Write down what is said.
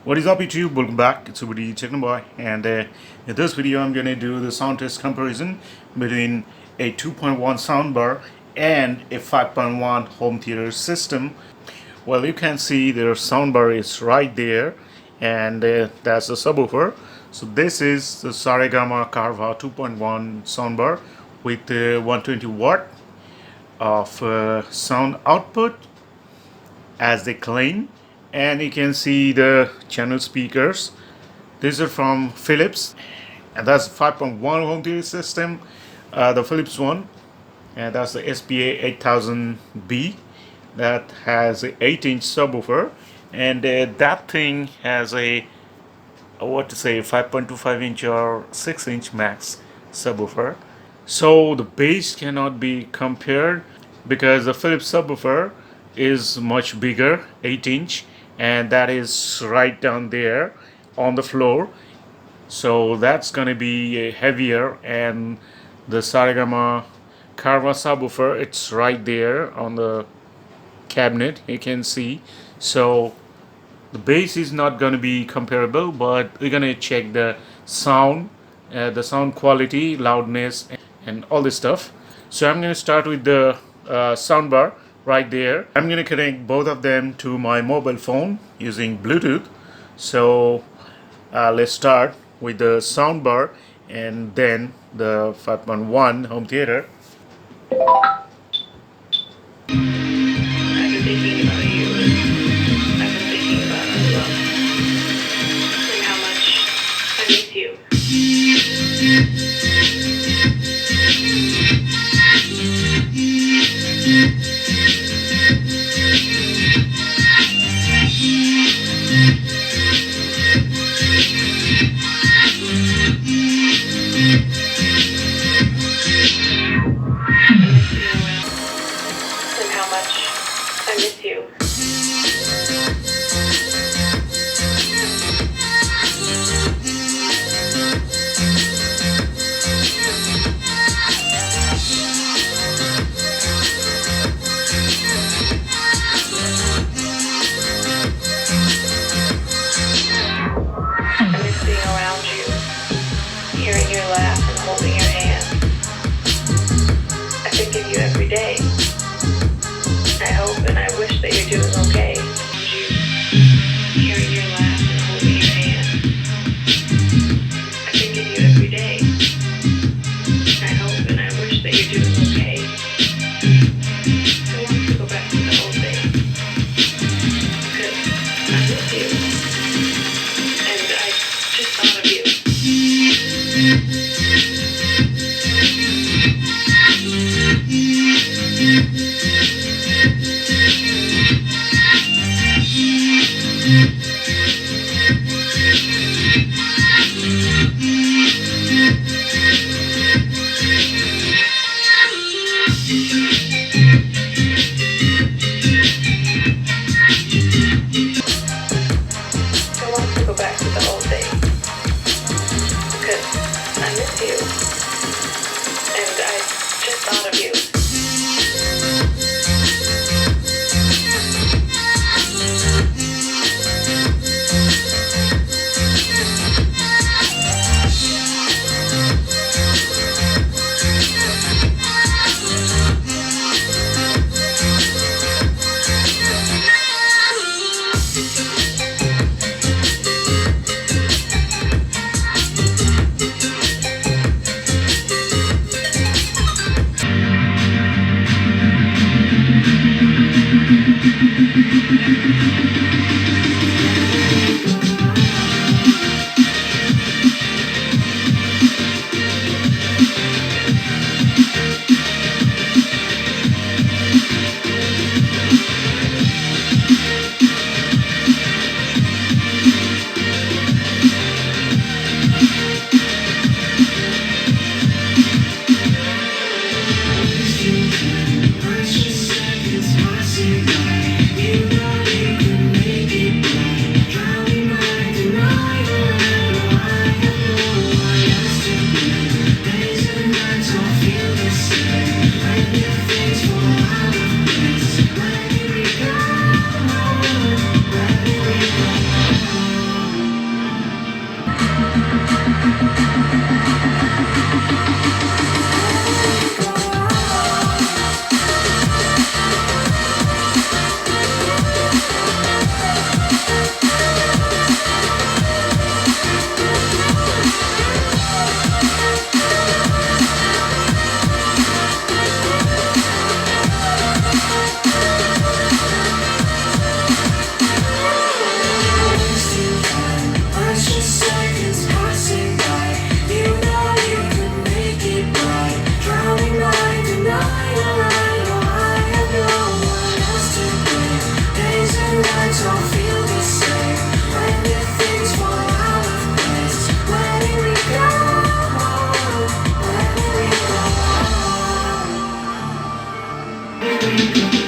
What is up YouTube? Welcome back. It's UPI technoboy, and in this video I'm going to do the sound test comparison between a 2.1 soundbar and a 5.1 home theater system. Well, you can see their soundbar is right there, and that's the subwoofer. So this is the Saregama Carva 2.1 soundbar with 120 watt of sound output as they claim, and you can see the channel speakers. These are from Philips, and that's 5.1 home theater system, the Philips one, and that's the SPA 8000B that has a 8-inch subwoofer, and that thing has a what to say 5.25-inch or 6-inch max subwoofer. So the bass cannot be compared because the Philips subwoofer is much bigger, 8-inch, and that is right down there on the floor. So that's gonna be heavier, and the Saregama Carva subwoofer, it's right there on the cabinet, you can see. So the bass is not going to be comparable, but we're going to check the sound quality, loudness, and all this stuff. So I'm going to start with the soundbar right there. I'm going to connect both of them to my mobile phone using Bluetooth. So let's start with the soundbar and then the 5.1 home theater. I miss you. I miss being around you, hearing your laugh and holding your hand. I think of you every day. I hope and I wish that you're doing okay. Hearing your laugh and holding your hand. I think of you every day. I hope and I wish that you're doing okay. I want to go back to the old days. Because I miss you. And I just thought of you. you.